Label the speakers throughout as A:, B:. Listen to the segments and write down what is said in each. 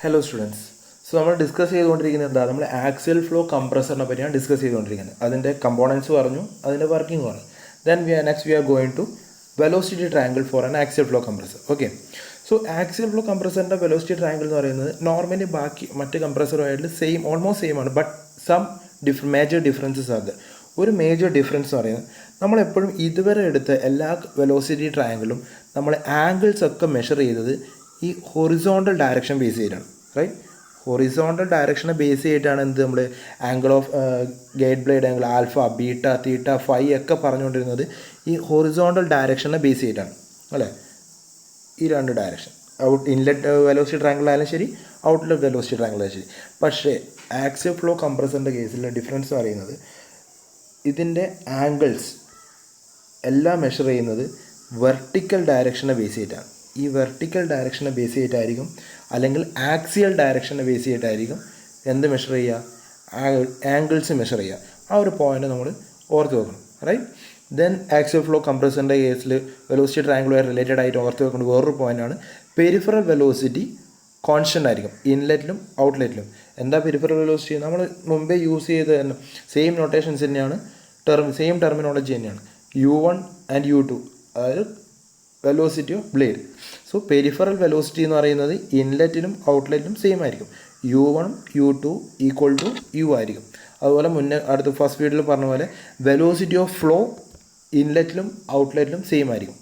A: Hello students. So നമ്മൾ discuss ചെയ്തുകൊണ്ടിരിക്കുന്നത് എന്താ, നമ്മൾ ആക്സിയൽ ഫ്ലോ കംപ്രസറിനെ പറ്റിയാണ് ഡിസ്കസ് ചെയ്തുകൊണ്ടിരിക്കുന്നത്. അതിൻ്റെ കമ്പോണൻസ് പറഞ്ഞു, അതിൻ്റെ വർക്കിംഗ് പറഞ്ഞു. Then next we are going to velocity triangle for an axial flow compressor. Okay, so axial flow കംപ്രസറിൻ്റെ വെലോസിറ്റി ട്രയാങ്കിൾ എന്ന് പറയുന്നത് നോർമലി ബാക്കി മറ്റ് കംപ്രസറുമായിട്ട് ഓൾമോസ്റ്റ് സെയിം ആണ്. ബട്ട് സം മേജർ ഡിഫറൻസസ് ആണ്. ഒരു മേജർ ഡിഫറൻസ് എന്ന് പറയുന്നത്, നമ്മളെപ്പോഴും ഇതുവരെ എടുത്ത എല്ലാ വെലോസിറ്റി ട്രയാങ്കിളും നമ്മൾ ആംഗിൾസ് ഒക്കെ മെഷർ ചെയ്തത് ഈ ഹൊറിസോണ്ടൽ ഡയറക്ഷൻ ബേസ് ചെയ്തിട്ടാണ്. റൈറ്റ്, ഹൊറിസോണ്ടൽ ഡയറക്ഷനെ ബേസ് ചെയ്തിട്ടാണ് എന്ത് നമ്മൾ angle of gate blade angle alpha, beta, theta, phi ഒക്കെ പറഞ്ഞുകൊണ്ടിരുന്നത് ഈ ഹൊറിസോണ്ടൽ ഡയറക്ഷനെ ബേസ് ചെയ്തിട്ടാണ് അല്ലേ. ഈ രണ്ട് ഡയറക്ഷൻ, ഇൻലെറ്റ് വെലോസിറ്റി ട്രയാങ്കിൾ ആയാലും ശരി, ഔട്ട്ലെറ്റ് വെലോസിറ്റി ട്രയാങ്കിൾ ആയാലും ശരി. പക്ഷേ ആക്സിയൽ ഫ്ലോ കംപ്രസറിൻ്റെ കേസിലെ ഡിഫറൻസ് പറയുന്നത് ഇതിൻ്റെ ആംഗിൾസ് എല്ലാം മെഷർ ചെയ്യുന്നത് വെർട്ടിക്കൽ ഡയറക്ഷനെ ബേസ് ചെയ്തിട്ടാണ്. ഈ വെർട്ടിക്കൽ ഡയറക്ഷനെ ബേസ് ചെയ്തിട്ടായിരിക്കും, അല്ലെങ്കിൽ ആക്സിയൽ ഡയറക്ഷനെ ബേസ് ചെയ്തിട്ടായിരിക്കും എന്ത് മെഷർ ചെയ്യുക, ആംഗിൾസ് മെഷർ ചെയ്യുക. ആ ഒരു പോയിന്റ് നമ്മൾ ഓർത്ത് വെക്കണം. റൈറ്റ്, ദെൻ ആക്സിയൽ ഫ്ലോ കംപ്രസറിൻ്റെ കേസിൽ വെലോസിറ്റി ട്രയാങ്കിളുമായി റിലേറ്റഡ് ആയിട്ട് ഓർത്ത് വെക്കേണ്ട വേറൊരു പോയിൻ്റാണ് പെരിഫറൽ വെലോസിറ്റി കോൺസ്റ്റൻ്റ് ആയിരിക്കും ഇൻലെറ്റിലും ഔട്ട്ലെറ്റിലും. എന്താ പെരിഫറൽ വെലോസിറ്റി? നമ്മൾ മുമ്പേ യൂസ് ചെയ്ത് തന്നെ സെയിം നൊട്ടേഷൻസ് തന്നെയാണ്, സെയിം ടെർമിനോളജി തന്നെയാണ്. U1 ആൻഡ് U2, അതായത് velocity of blade. So peripheral velocity എന്ന് പറയുന്നത് ഇൻലെറ്റിലും ഔട്ട്ലെറ്റിലും സെയിം ആയിരിക്കും. U1 U2 equal to U ആയിരിക്കും. അതുപോലെ അടുത്ത ഫസ്റ്റ് വീഡിയോയിൽ പറഞ്ഞ പോലെ വെലോസിറ്റി ഓഫ് ഫ്ലോ ഇൻലെറ്റിലും ഔട്ട്ലെറ്റിലും സെയിം ആയിരിക്കും.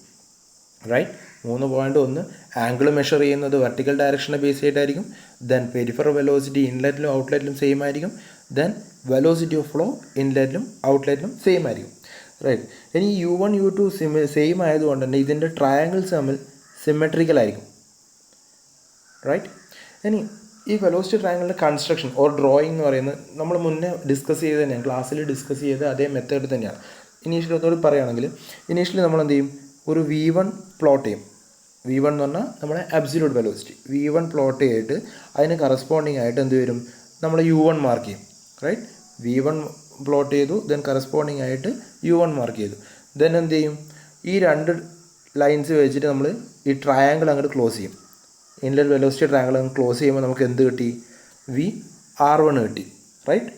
A: Right, 3 point. ഒന്ന്, ആംഗിൾ മെഷർ ചെയ്യുന്നത് വെർട്ടിക്കൽ ഡയറക്ഷനെ ബേസ് ചെയ്തിട്ടായിരിക്കും. ദെൻ പെരിഫറൽ വെലോസിറ്റി ഇൻലെറ്റിലും ഔട്ട്ലെറ്റിലും സെയിം ആയിരിക്കും. ദെൻ വെലോസിറ്റി ഓഫ് ഫ്ലോ ഇൻലെറ്റിലും ഔട്ട്ലെറ്റിലും സെയിം ആയിരിക്കും. റൈറ്റ്, ഇനി U1 U2 സെയിം ആയതുകൊണ്ട് തന്നെ ഇതിൻ്റെ ട്രയാങ്കിൾസ് തമ്മിൽ സിമെട്രിക്കൽ ആയിരിക്കും. റൈറ്റ്, ഇനി ഈ വെലോസിറ്റി ട്രയാങ്കിളിൻ്റെ കൺസ്ട്രക്ഷൻ ഓർ ഡ്രോയിങ് എന്ന് പറയുന്നത് നമ്മൾ മുന്നേ ഡിസ്കസ് ചെയ്ത് തന്നെയാണ്, ക്ലാസ്സിൽ ഡിസ്കസ് ചെയ്ത് അതേ മെത്തേഡ് തന്നെയാണ്. ഇനീഷ്യലി ഒന്നുകൂടി പറയുകയാണെങ്കിൽ, ഇനീഷ്യലി നമ്മൾ എന്ത് ചെയ്യും, ഒരു V1 പ്ലോട്ട് ചെയ്യും. V1 എന്ന് പറഞ്ഞാൽ നമ്മുടെ അബ്സല്യൂട്ട് വെലോസിറ്റി. V1 പ്ലോട്ട് ചെയ്തിട്ട് അതിന് കറസ്പോണ്ടിങ് ആയിട്ട് എന്ത് വരും, നമ്മൾ U1 മാർക്ക് ചെയ്യും. റൈറ്റ്, V1 പ്ലോട്ട് ചെയ്തു, ദെൻ കറസ്പോണ്ടിങ് ആയിട്ട് U1 മാർക്ക് ചെയ്തു. ദെൻ എന്ത് ചെയ്യും, ഈ രണ്ട് ലൈൻസ് വെച്ചിട്ട് നമ്മൾ ഈ ട്രയാങ്കിൾ അങ്ങോട്ട് ക്ലോസ് ചെയ്യും. ഇൻലെറ്റ് വെലോസിറ്റി ട്രയാങ്കിൾ അങ്ങ് ക്ലോസ് ചെയ്യുമ്പോൾ നമുക്ക് എന്ത് കിട്ടി, VR1 കിട്ടി. Right,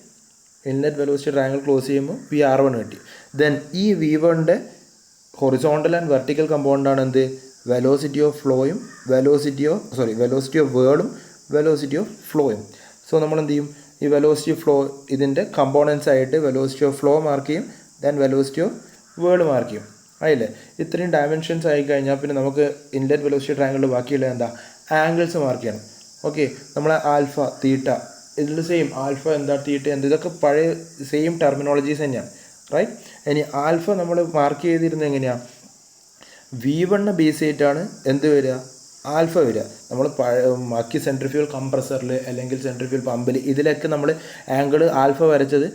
A: inlet velocity triangle close ചെയ്യുമ്പോൾ VR1 കിട്ടി. ദെൻ ഈ V1ൻ്റെ ഹൊറിസോണ്ടൽ ആൻഡ് വെർട്ടിക്കൽ കമ്പോണൻ്റാണ് എന്ത്, വെലോസിറ്റി ഓഫ് ഫ്ലോയും വെലോസിറ്റി ഓഫ് വേളും വെലോസിറ്റി ഓഫ് ഫ്ലോയും. സോ നമ്മൾ എന്ത് ചെയ്യും, ഈ വെലോസിറ്റി ഓഫ് ഫ്ലോ ഇതിൻ്റെ കമ്പോണൻസ് ആയിട്ട് വെലോസിറ്റി ഓഫ് ഫ്ലോ മാർക്ക് ചെയ്യും, then velocity of whirl mark ചെയ്യും. ആയില്ലേ, ഇത്രയും ഡയമെൻഷൻസ് ആയി കഴിഞ്ഞാൽ പിന്നെ നമുക്ക് ഇൻലെറ്റ് വെലോസിറ്റി ട്രയാങ്കിളിൽ ബാക്കിയുള്ള എന്താ, ആംഗിൾസ് മാർക്ക് ചെയ്യണം. ഓക്കെ, നമ്മളെ ആൽഫ, തീറ്റ, ഇതിൽ സെയിം ആൽഫ എന്താ, തീറ്റ എന്താ, ഇതൊക്കെ പഴയ സെയിം ടെർമിനോളജീസ് തന്നെയാണ്. റൈറ്റ്, ഇനി ആൽഫ നമ്മൾ മാർക്ക് ചെയ്തിരുന്നത് എങ്ങനെയാണ്, V1 ബേസ് ചെയ്തിട്ടാണ് എന്ത് വരിക, ആൽഫ വരിക. നമ്മൾ ബാക്കി സെൻട്രിഫ്യൂഗൽ കംപ്രസറിൽ അല്ലെങ്കിൽ സെൻട്രിഫ്യൂഗൽ പമ്പിൽ ഇതിലൊക്കെ നമ്മൾ ആംഗിൾ ആൽഫ വരച്ചത്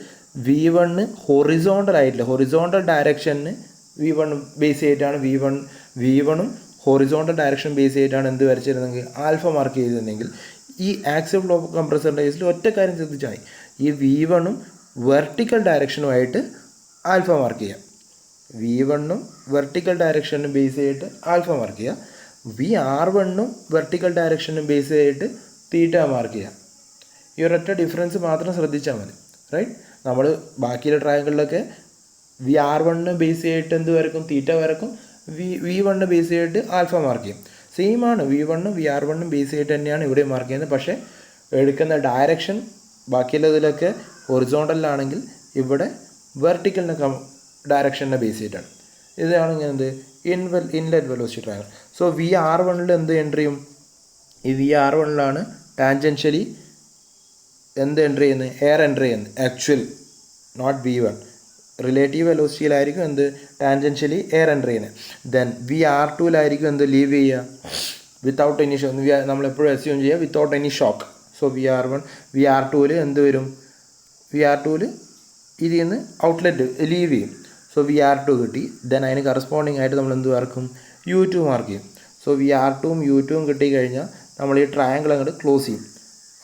A: V1 ഹൊറിസോണ്ടൽ ആയിട്ടില്ല, ഹൊറിസോണ്ടൽ ഡയറക്ഷന് V1 ബേസ് ചെയ്തിട്ടാണ് V1 ഹൊറിസോണ്ടൽ ഡയറക്ഷൻ ബേസ് ചെയ്തിട്ടാണ് എന്ത് വരച്ചിരുന്നെങ്കിൽ ആൽഫ മാർക്ക് ചെയ്തിരുന്നെങ്കിൽ, ഈ ആക്സിയൽ ഫ്ലോ കംപ്രസറിൻ്റെ കേസിൽ ഒറ്റ കാര്യം ശ്രദ്ധിച്ചാൽ ഈ V1 വെർട്ടിക്കൽ ഡയറക്ഷനുമായിട്ട് ആൽഫ മാർക്ക് ചെയ്യുക. V1 വെർട്ടിക്കൽ ഡയറക്ഷനും ബേസ് ചെയ്തിട്ട് ആൽഫ മാർക്ക് ചെയ്യുക. VR1 വെർട്ടിക്കൽ ഡയറക്ഷനും ബേസ് ചെയ്തിട്ട് തീറ്റ മാർക്ക് ചെയ്യുക. ഈ ഒരൊറ്റ ഡിഫറൻസ് മാത്രം ശ്രദ്ധിച്ചാൽ മതി. റൈറ്റ്, നമ്മൾ ബാക്കിയുള്ള ട്രയാങ്കിളിലൊക്കെ VR1 ബേസ് ചെയ്തിട്ട് എന്ത് വരക്കും, തീറ്റ വരക്കും. V1 ബേസ് ചെയ്തിട്ട് ആൽഫ മാർക്ക് ചെയ്യും. സെയിം ആണ്, V1 VR1 ബേസ് ചെയ്തിട്ട് തന്നെയാണ് ഇവിടെ മാർക്ക് ചെയ്യുന്നത്. പക്ഷേ എടുക്കുന്ന ഡയറക്ഷൻ ബാക്കിയുള്ളതിലൊക്കെ ഹൊറിസോണ്ടലിലാണെങ്കിൽ ഇവിടെ വെർട്ടിക്കലിനെ ഡയറക്ഷനെ ബേസ് ചെയ്തിട്ടാണ്. ഇതാണ് ഇങ്ങനെ inlet velocity triangle. So VR1 എന്ത് എൻട്രി ചെയ്യും, ഈ VR1 ടാൻജൻഷ്യലി എന്ത് എൻട്രി ചെയ്യുന്നത്, എയർ എൻട്രി ചെയ്യുന്നത്. ആക്ച്വൽ നോട്ട് V1, റിലേറ്റീവ് വെലോസിറ്റിയിലായിരിക്കും എന്ത്, ടാൻജൻഷ്യലി എയർ എൻട്രി ചെയ്യുന്നത്. ദെൻ VR2 എന്ത് ലീവ് ചെയ്യുക, വിത്തൗട്ട് എനി ഷോക്ക്. നമ്മളെപ്പോഴും അസ്യൂം ചെയ്യുക without any shock. So VR2 എന്ത് വരും, VR2 ഇതിൽ നിന്ന് ഔട്ട്ലെറ്റ് ലീവ് ചെയ്യും. സോ VR2 കിട്ടി. ദെൻ അതിന് കറസ്പോണ്ടിങ് ആയിട്ട് നമ്മൾ എന്ത് മാർക്കും, U2 മാർക്ക് ചെയ്യും. സോ VR2ഉം U2ഉം കിട്ടിക്കഴിഞ്ഞാൽ നമ്മൾ ഈ ട്രയാങ്കിൾ അങ്ങോട്ട് ക്ലോസ് ചെയ്യും.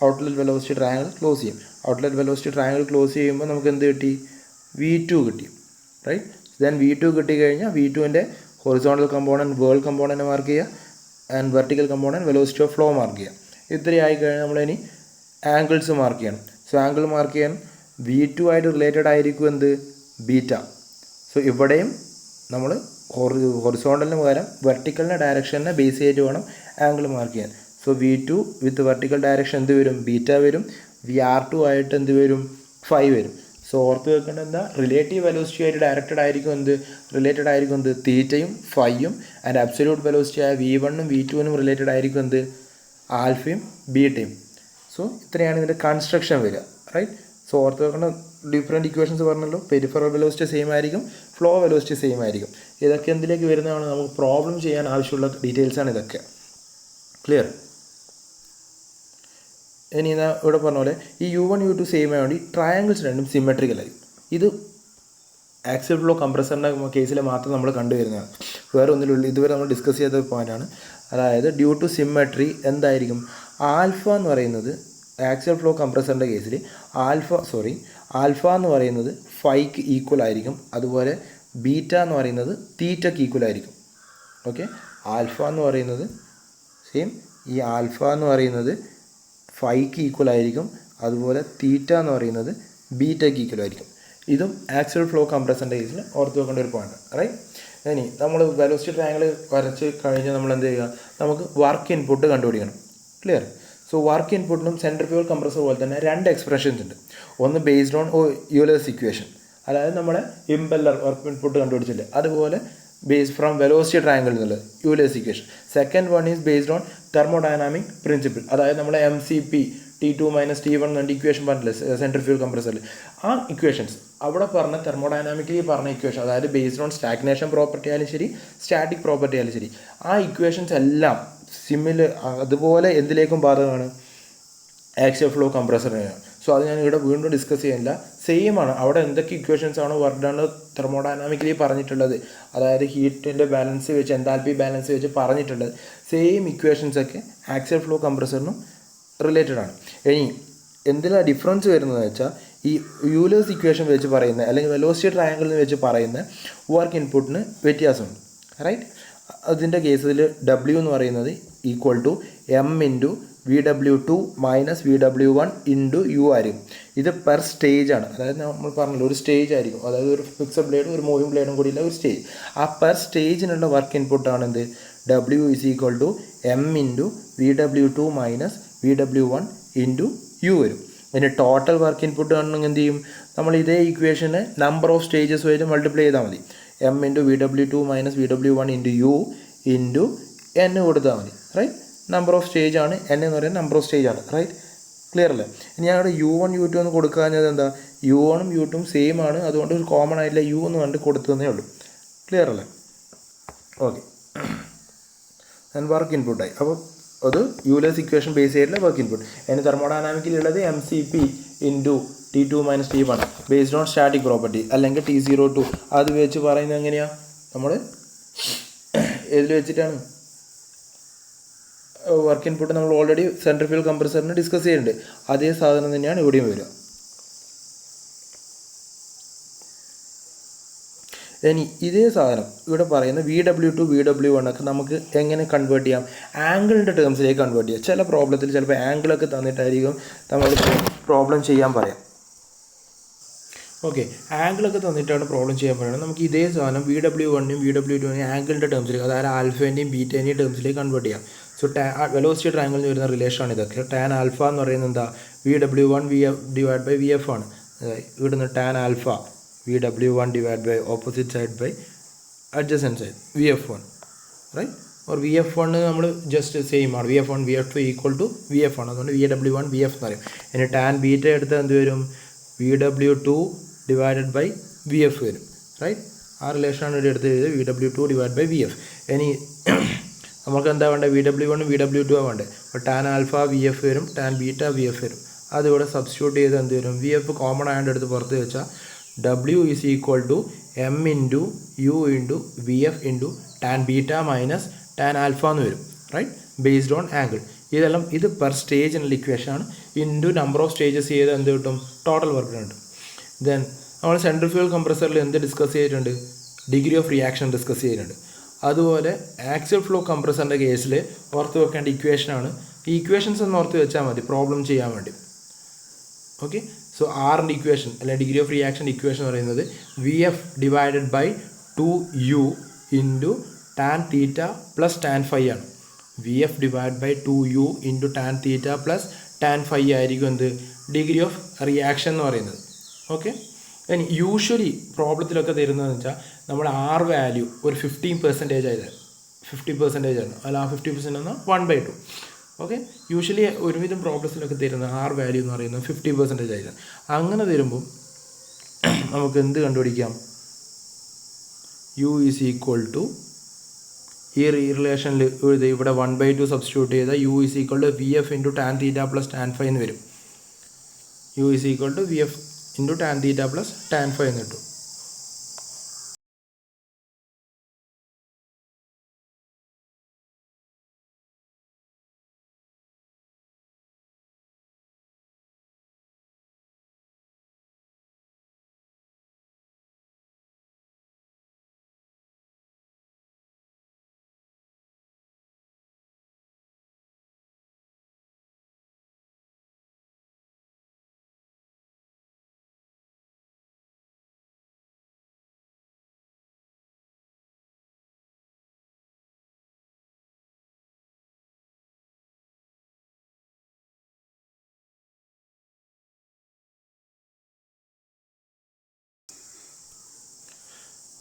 A: ഔട്ട്ലെറ്റ് വെലോസിറ്റി ട്രയാങ്കിൾ ക്ലോസ് ചെയ്യും. ഔട്ട്ലെറ്റ് വെലോസിറ്റി ട്രയാങ്കിൾ ക്ലോസ് ചെയ്യുമ്പോൾ നമുക്ക് എന്ത് കിട്ടി, V2 കിട്ടി. റൈറ്റ്, ദെൻ V2 കിട്ടിക്കഴിഞ്ഞാൽ V2ൻ്റെ horizontal component whirl component mark ചെയ്യുക, and vertical component velocity of flow mark ചെയ്യുക. ഇത്രയായി കഴിഞ്ഞാൽ നമ്മളിനി ആംഗിൾസ് മാർക്ക് ചെയ്യണം. സോ ആംഗിൾ മാർക്ക് ചെയ്യാൻ V2 ആയിട്ട് റിലേറ്റഡ് ആയിരിക്കും എന്ത്, ബീറ്റ. സോ ഇവിടെയും നമ്മൾ ഹൊറിസോണ്ടലിന് പകരം വെർട്ടിക്കലിൻ്റെ ഡയറക്ഷനെ ബേസ് ചെയ്തിട്ട് വേണം ആംഗിൾ മാർക്ക് ചെയ്യാൻ. സോ V2 വിത്ത് വെർട്ടിക്കൽ ഡയറക്ഷൻ എന്ത് വരും, ബീറ്റ വരും. VR2 ആയിട്ട് എന്ത് വരും, ഫൈ വരും. സോ ഓർത്ത് വെക്കേണ്ടത് എന്താ, റിലേറ്റീവ് വെലോസിറ്റി ആയിട്ട് റിലേറ്റഡ് ആയിരിക്കും എന്ത്, തീറ്റയും ഫൈയും. ആൻഡ് അബ്സല്യൂട്ട് വെലോസിറ്റി ആയ V1ഉം V2നും റിലേറ്റഡ് ആയിരിക്കും എന്ത്, ആൽഫയും ബീറ്റയും. സോ ഇത്രയാണ് ഇതിൻ്റെ കൺസ്ട്രക്ഷൻ വരിക, റൈറ്റ്. സോ ഓർത്ത് വെക്കേണ്ട ഡിഫറെൻറ്റ് ഇക്വേഷൻസ് പറഞ്ഞല്ലോ. പെരിഫറൽ വെലോസിറ്റി സെയിം ആയിരിക്കും, ഫ്ലോ വെലോസിറ്റി സെയിം ആയിരിക്കും. ഇതൊക്കെ എന്തിലേക്ക് വരുന്നതാണ്, നമുക്ക് പ്രോബ്ലം ചെയ്യാൻ ആവശ്യമുള്ള ഡീറ്റെയിൽസാണ് ഇതൊക്കെ. ക്ലിയർ? ഇനി ഇതാ ഇവിടെ പറഞ്ഞ പോലെ ഈ U1 U2 സെയിം ആയതുകൊണ്ട് ഈ ട്രയാങ്കിൾസ് രണ്ടും സിമെട്രിക്കലായിരിക്കും. ഇത് ആക്സിയൽ ഫ്ലോ കംപ്രസറിൻ്റെ കേസിൽ മാത്രം നമ്മൾ കണ്ടുവരുന്നതാണ്. വേറെ ഒന്നിലുള്ള ഇതുവരെ നമ്മൾ ഡിസ്കസ് ചെയ്ത പോയിൻ്റാണ്. അതായത് ഡ്യൂ ടു സിമെട്രി എന്തായിരിക്കും, ആൽഫ എന്ന് പറയുന്നത് ആക്സിയൽ ഫ്ലോ കംപ്രസറിൻ്റെ കേസിൽ ആൽഫ എന്ന് പറയുന്നത് ഫൈക്ക് ഈക്വൽ ആയിരിക്കും. അതുപോലെ ബീറ്റ എന്ന് പറയുന്നത് തീറ്റയ്ക്ക് ഈക്വൽ ആയിരിക്കും. ഓക്കെ, ആൽഫ എന്ന് പറയുന്നത് സെയിം, ഈ ആൽഫ എന്ന് പറയുന്നത് ഫൈക്ക് ഈക്വൽ ആയിരിക്കും. അതുപോലെ തീറ്റ എന്ന് പറയുന്നത് ബീറ്റയ്ക്ക് ഈക്വൽ ആയിരിക്കും. ഇതും ആക്സിയൽ ഫ്ലോ കംപ്രസറിൻ്റെ കേസിൽ ഓർത്ത് വെക്കേണ്ട ഒരു പോയിന്റ്, റൈറ്റ്. ഇനി നമ്മൾ വെലോസിറ്റി ട്രയാങ്കിൾ വരച്ച് കഴിഞ്ഞ് നമ്മൾ എന്ത് ചെയ്യുക, നമുക്ക് വർക്ക് ഇൻപുട്ട് കണ്ടുപിടിക്കണം. ക്ലിയർ? സോ വർക്ക് ഇൻപുട്ടിനും സെൻട്രിഫ്യൂഗൽ കംപ്രസർ പോലെ തന്നെ രണ്ട് എക്സ്പ്രഷൻസ് ഉണ്ട്. ഒന്ന് ബേസ്ഡ് ഓൺ യൂലേഴ്സ് ഇക്വേഷൻ, അതായത് നമ്മുടെ ഇമ്പല്ലർ വർക്ക് ഇൻപുട്ട് കണ്ടുപിടിച്ചില്ലേ, അതുപോലെ ബേസ്ഡ് ഫ്രം വെലോസിറ്റി ട്രയാങ്കിൾ എന്നുള്ളത് Euler's equation. Second one is based on thermodynamic principle, അതായത് നമ്മളെ MCP T2 - T1 എന്ന ഇക്വേഷൻ പറഞ്ഞില്ലേ സെൻട്രിഫ്യൂഗൽ കംപ്രസറിൽ. ആ ഇക്വേഷൻസ് അവിടെ പറഞ്ഞ തെർമോഡൈനാമിക്കലി പറഞ്ഞ ഇക്വേഷൻ, അതായത് ബേസ്ഡ് ഓൺ സ്റ്റാഗ്നേഷൻ പ്രോപ്പർട്ടി ആയാലും ശരി, സ്റ്റാറ്റിക് പ്രോപ്പർട്ടി ആയാലും ശരി, ആ ഇക്വേഷൻസ് എല്ലാം അതുപോലെ എന്തിലേക്കും ബാധകമാണ്, ആക്സിയൽ ഫ്ലോ കംപ്രസറിനെയാണ്. സോ അത് ഞാൻ ഇവിടെ വീണ്ടും ഡിസ്കസ് ചെയ്യുന്നില്ല. സെയിം ആണ്. അവിടെ എന്തൊക്കെ ഇക്വേഷൻസ് ആണോ വർക്ക് ഡൺ തെർമോഡൈനാമിക്കലി പറഞ്ഞിട്ടുള്ളത്, അതായത് ഹീറ്റിൻ്റെ ബാലൻസ് വെച്ച് എൻതാൽപ്പി ബാലൻസ് വെച്ച് പറഞ്ഞിട്ടുള്ളത്, സെയിം ഇക്വേഷൻസൊക്കെ ആക്സിയൽ ഫ്ലോ കംപ്രസറിനും റിലേറ്റഡ് ആണ്. ഇനി എന്തിനാണ് ഡിഫറൻസ് വരുന്നതെന്ന് വെച്ചാൽ, ഈ യൂലേഴ്സ് ഇക്വേഷൻ വെച്ച് പറയുന്ന അല്ലെങ്കിൽ വെലോസിറ്റി ട്രയാങ്കിളിൽ വെച്ച് പറയുന്ന വർക്ക് ഇൻപുട്ടിന് വ്യത്യാസമുണ്ട്, റൈറ്റ്. അതിൻ്റെ കേസിൽ W എന്ന് പറയുന്നത് equal to M into VW2 - VW1 into U ആയിരിക്കും. ഇത് പെർ സ്റ്റേജ് ആണ്. അതായത് നമ്മൾ പറഞ്ഞല്ലോ ഒരു സ്റ്റേജ് ആയിരിക്കും, അതായത് ഒരു ഫിക്സഡ് ബ്ലേഡും ഒരു മൂവിങ് ബ്ലേഡും കൂടിയുള്ള ഒരു സ്റ്റേജ്. ആ പെർ സ്റ്റേജിനുള്ള വർക്ക് ഇൻപുട്ടാണ് എന്ത്, W is equal to M into VW2 - VW1 into U വരും. ഇനി ടോട്ടൽ വർക്ക് ഇൻപുട്ട് കാണണമെങ്കിൽ എന്ത് ചെയ്യും, നമ്മൾ ഇതേ ഇക്വേഷന് നമ്പർ ഓഫ് സ്റ്റേജസ് വെച്ച് മൾട്ടിപ്ലൈ ചെയ്താൽ മതി. M into VW2 - VW1 into U into N കൊടുത്താൽ മതി, റൈറ്റ്. നമ്പർ ഓഫ് സ്റ്റേജ് ആണ്, N എന്ന് പറയുന്നത് നമ്പർ ഓഫ് സ്റ്റേജ് ആണ്, റൈറ്റ്. ക്ലിയർ അല്ലേ? ഇനി അവിടെ U1 U2 എന്ന് കൊടുക്കാഞ്ഞത് എന്താ, U1ഉം U2ഉം സെയിം ആണ്, അതുകൊണ്ട് ഒരു കോമൺ ആയിട്ടില്ല U എന്ന് കണ്ട് കൊടുത്തതേ ഉള്ളൂ. ക്ലിയർ അല്ലേ? ഓക്കെ, ഞാൻ വർക്ക് ഇൻപുട്ടായി. അപ്പോൾ അത് യൂലേഴ്സ് ഇക്വേഷൻ ബേസ് ചെയ്തിട്ടുള്ള വർക്ക് ഇൻപുട്ട്. അതിന് തെർമോഡൈനാമിക്കിലുള്ളത് MCP into T2 - T1 based on static property, അല്ലെങ്കിൽ T02 അത് വെച്ച് പറയുന്നത് എങ്ങനെയാണ്, നമ്മൾ ഇതിൽ വെച്ചിട്ടാണ് വർക്ക് ഇൻപുട്ട് നമ്മൾ ഓൾറെഡി സെൻട്രിഫ്യൂഗൽ കംപ്രസറിന് ഡിസ്കസ് ചെയ്യുന്നുണ്ട്. അതേ സാധനം തന്നെയാണ് ഇവിടെയും വരിക. ഇനി ഇതേ സാധനം ഇവിടെ പറയുന്ന VW2 VW1 ഒക്കെ നമുക്ക് എങ്ങനെ കൺവേർട്ട് ചെയ്യാം, ആംഗിളിൻ്റെ ടേംസിലേക്ക് കൺവേർട്ട് ചെയ്യാം. ചില പ്രോബ്ലത്തിൽ ചിലപ്പോൾ ആംഗിളൊക്കെ തന്നിട്ടായിരിക്കും നമ്മൾ പ്രോബ്ലം ചെയ്യാൻ പറയാം. ഓക്കെ, ആംഗിളൊക്കെ തന്നിട്ടാണ് പ്രോബ്ലം ചെയ്യാൻ പറയുന്നത്. നമുക്ക് ഇതേ സാധനം VW1നെയും VW2നെയും ആംഗിളിൻ്റെ ടേംസിലേക്ക്, അതായത് ആൽഫേൻ്റെയും ബീറ്റേൻ്റെയും ടേംസിലേക്ക് കൺവേർട്ട് ചെയ്യാം. സോ വെലോസിറ്റി ട്രയാങ്കിളിൽ വരുന്ന റിലേഷനാണ് ഇതൊക്കെ. ടാൻ ആൽഫ എന്ന് പറയുന്നത് എന്താ, VW1 VF ആണ്. ഇവിടുന്ന് tan alpha VW1 opposite side by adjacent side VF1, right. Or VF1 നമ്മൾ ജസ്റ്റ് സെയിം ആണ്, VF1 VF2 equal to VF ആണ്, അതുകൊണ്ട് VW1 VF എന്ന് പറയും. ഇനി ടാൻ ബീറ്റ എടുത്താൽ എന്ത് വരും, VW2 VF വരും, റൈറ്റ്. ആ റിലേഷനാണ് ഇവിടെ എടുത്ത് ചെയ്തത്, VW2 VF. ഇനി നമുക്ക് എന്താ വേണ്ടത്, VW1 VW2 വേണ്ടത്. അപ്പോൾ ടാൻ ആൽഫ VF വരും, ടാൻ ബീറ്റ VF വരും. അതിവിടെ സബ്സ്റ്റിറ്റ്യൂട്ട് ചെയ്ത് എന്ത് വരും, VF കോമൺ ആയതുകൊണ്ട് എടുത്ത് പുറത്ത് വെച്ചാൽ W is equal to M into U into VF into tan beta minus tan alpha എന്ന് വരും, റൈറ്റ്, ബേസ്ഡ് ഓൺ ആംഗിൾ. ഇതെല്ലാം ഇത് പെർ സ്റ്റേജ് എന്നുള്ള ഇക്വേഷനാണ്. ഇൻറ്റു നമ്പർ ഓഫ് സ്റ്റേജസ് ചെയ്ത് എന്ത് കിട്ടും, ടോട്ടൽ വർക്ക് ഉണ്ട്. ദെൻ നമ്മൾ സെൻട്രിഫ്യൂഗൽ കംപ്രസറിൽ എന്ത് ഡിസ്കസ് ചെയ്തിട്ടുണ്ട്, ഡിഗ്രി ഓഫ് റിയാക്ഷൻ ഡിസ്കസ് ചെയ്തിട്ടുണ്ട്. അതുപോലെ ആക്സിയൽ ഫ്ലോ കംപ്രസറിൻ്റെ കേസിൽ ഓർത്ത് വെക്കേണ്ട ഇക്വേഷനാണ് ഈ ഇക്വേഷൻസ് ഒന്ന് ഓർത്ത് വെച്ചാൽ മതി പ്രോബ്ലം ചെയ്യാൻ വേണ്ടി. ഓക്കെ, സോ ആറിൻ്റെ ഇക്വേഷൻ അല്ലെങ്കിൽ ഡിഗ്രി ഓഫ് റിയാക്ഷൻ ഇക്വേഷൻ എന്ന് പറയുന്നത് VF divided by 2U into tan theta plus tan phi ആണ്. VF divide by 2U into tan theta plus tan phi ആയിരിക്കും എന്ത് ഡിഗ്രി ഓഫ് റിയാക്ഷൻ എന്ന് പറയുന്നത്. ഓക്കെ, ഇനി യൂഷ്വലി പ്രോബ്ലത്തിലൊക്കെ തരുന്നതെന്ന് വെച്ചാൽ നമ്മൾ R വാല്യൂ ഒരു 15% ആയത് 50% ആണ്. അല്ല, ആ 50% എന്നാൽ 1/2. ഓക്കെ, യൂഷ്വലി ഒരുവിധം പ്രോബ്ലംസിലൊക്കെ തരുന്ന R വാല്യൂ എന്ന് പറയുന്നത് 50% ആയിരുന്നു. അങ്ങനെ തരുമ്പം നമുക്ക് എന്ത് കണ്ടുപിടിക്കാം? U ഈസ് ഈക്വൽ ടു ഈ റിലേഷനിൽ ഇവിടെ 1/2 സബ്സ്റ്റിറ്റ്യൂട്ട് ചെയ്താൽ U is equal to VF into tan theta plus tan phi എന്ന് വരും. U is equal to VF into tan theta plus tan phi എന്ന് കിട്ടും.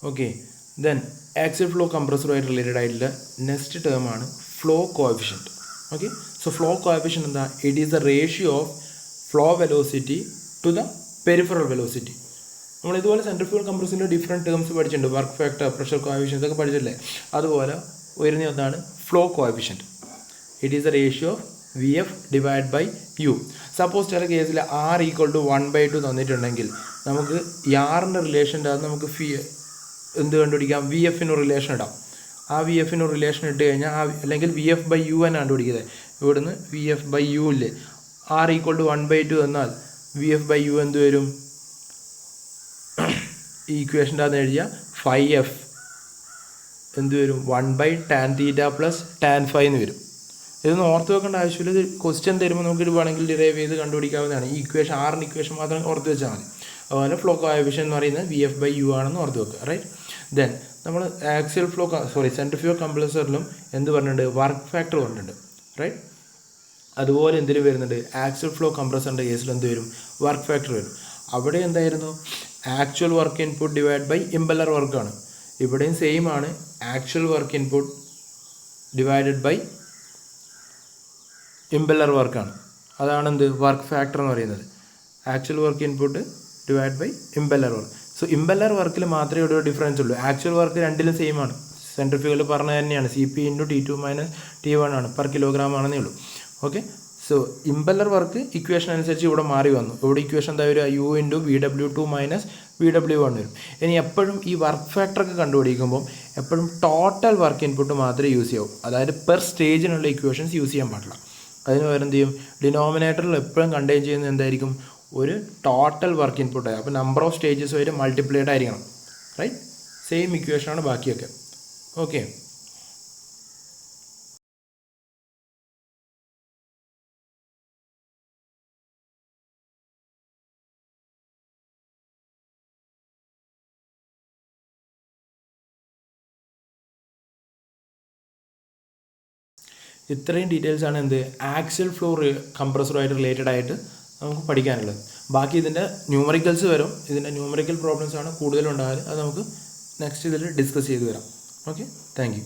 A: ഓക്കെ, ദെൻ ആക്സിൽ ഫ്ലോ കംപ്രസറുമായിട്ട് related ആയിട്ടുള്ള നെക്സ്റ്റ് ടേം ആണ് flow coefficient. Okay, so flow coefficient എന്താ? It is the ratio of flow velocity to the peripheral velocity. നമ്മൾ ഇതുപോലെ centrifugal കംപ്രസറിൻ്റെ different terms പഠിച്ചിട്ടുണ്ട്. വർക്ക് ഫാക്ടർ, പ്രഷർ കോഎഫിഷ്യൻറ്റ് ഇതൊക്കെ പഠിച്ചിട്ടില്ലേ? അതുപോലെ വരുന്ന ഒന്നാണ് flow coefficient. It is the ratio of VF divide by U. Suppose ചില കേസിൽ R ഈക്വൽ ടു 1/2 തന്നിട്ടുണ്ടെങ്കിൽ നമുക്ക് ഈ ആറിൻ്റെ റിലേഷൻ്റെ അത് നമുക്ക് എന്ത് കണ്ടുപിടിക്കാം? VFന് റിലേഷൻ ഇടാം. ആ VFന് റിലേഷൻ ഇട്ട് കഴിഞ്ഞാൽ അല്ലെങ്കിൽ VF ബൈ U തന്നെ കണ്ടുപിടിക്കുന്നത്. ഇവിടുന്ന് VF ബൈ U ഇല്ലേ, R ഈക്വൽ ടു 1/2 എന്നാൽ VF ബൈ U എന്ത് വരും? ഈ ഇക്വേഷൻ്റെ അകത്ത് എഴുതിയാൽ 5F എന്ത് വരും? 1/tan θ പ്ലസ് ടാൻ ഫൈ എന്ന് വരും. ഇതൊന്നും ഓർത്ത് വെക്കേണ്ട ആവശ്യമില്ല. ഇത് ക്വസ്റ്റ്യൻ തരുമ്പോൾ നമുക്ക് വേണമെങ്കിൽ ഡിറൈവ് ചെയ്ത് കണ്ടുപിടിക്കാവുന്നതാണ്. ഈ ഇക്വേഷൻ ആറിൻ്റെ ഇക്വേഷൻ മാത്രം ഓർത്ത് വെച്ചാൽ മതി. അതുപോലെ ഫ്ലോ കോഎഫിഷ്യൻറ്റ് എന്ന് പറയുന്നത് VF ബൈ U ആണെന്ന് ഓർത്ത് വെക്കുക. റൈറ്റ്, ദെൻ നമ്മൾ ആക്സിയൽ ഫ്ലോ സെൻട്രിഫ്യൂഗൽ കംപ്രസറിലും എന്ത് പറഞ്ഞിട്ടുണ്ട്? വർക്ക് ഫാക്ടർ പറഞ്ഞിട്ടുണ്ട്. റൈറ്റ്, അതുപോലെ എന്തിൽ വരുന്നുണ്ട്? ആക്സിയൽ ഫ്ലോ കംപ്രസറിൻ്റെ കേസിൽ എന്ത് വരും? വർക്ക് ഫാക്ടർ വരും. അവിടെ എന്തായിരുന്നു? Actual work input divide by impeller വർക്കാണ്. ഇവിടെയും സെയിം ആണ്. Actual work input divided by impeller വർക്കാണ്. അതാണ് എന്ത്? വർക്ക് ഫാക്ടർ എന്ന് പറയുന്നത്. Actual work input divide by impeller work. So impeller വർക്കിൽ മാത്രമേ ഇവിടെ ഒരു ഡിഫറൻസ് ഉള്ളൂ. ആക്ച്വൽ വർക്ക് രണ്ടിലും സെയിം ആണ്. സെൻട്രിഫ്യൂഗൽ പറഞ്ഞ തന്നെയാണ്. CP into T2 minus T1 ആണ്, പെർ കിലോഗ്രാം ആണെന്നേ ഉള്ളൂ. Okay, so impeller work equation അനുസരിച്ച് ഇവിടെ മാറി വന്നു. ഇവിടെ ഇക്വേഷൻ എന്താ വരിക? U into VW2 minus VW1 വരും. ഇനി എപ്പോഴും ഈ വർക്ക് ഫാക്ടറൊക്കെ കണ്ടുപിടിക്കുമ്പോൾ എപ്പോഴും ടോട്ടൽ വർക്ക് ഇൻപുട്ട് മാത്രമേ യൂസ് ചെയ്യാവൂ. അതായത് പെർ സ്റ്റേജിനുള്ള ഇക്വേഷൻസ് യൂസ് ചെയ്യാൻ പാടില്ല. അതിന് പകരം എന്ത് ചെയ്യും? ഡിനോമിനേറ്ററിൽ എപ്പോഴും കണ്ടെയ്ൻ ചെയ്യുന്നത് എന്തായിരിക്കും? ഒരു ടോട്ടൽ വർക്ക് ഇൻപുട്ട് ആയി. അപ്പോൾ നമ്പർ ഓഫ് സ്റ്റേജസ് വരെ മൾട്ടിപ്ലൈഡ് ആയിരിക്കണം. റൈറ്റ്, സെയിം ഇക്വേഷനാണ് ബാക്കിയൊക്കെ. ഓക്കെ, ഇത്രയും ഡീറ്റെയിൽസ് ആണ് എന്ത് ആക്സിയൽ ഫ്ലോ കംപ്രസറുമായിട്ട് റിലേറ്റഡ് ആയിട്ട് നമുക്ക് പഠിക്കാനുള്ളത്. ബാക്കി ഇതിൻ്റെ ന്യൂമറിക്കൽസ് വരും. ഇതിൻ്റെ ന്യൂമറിക്കൽ പ്രോബ്ലംസ് ആണ് കൂടുതലുണ്ടാകുക. അത് നമുക്ക് നെക്സ്റ്റ് ഇതിൽ ഡിസ്കസ് ചെയ്ത് വരാം. Okay, thank you.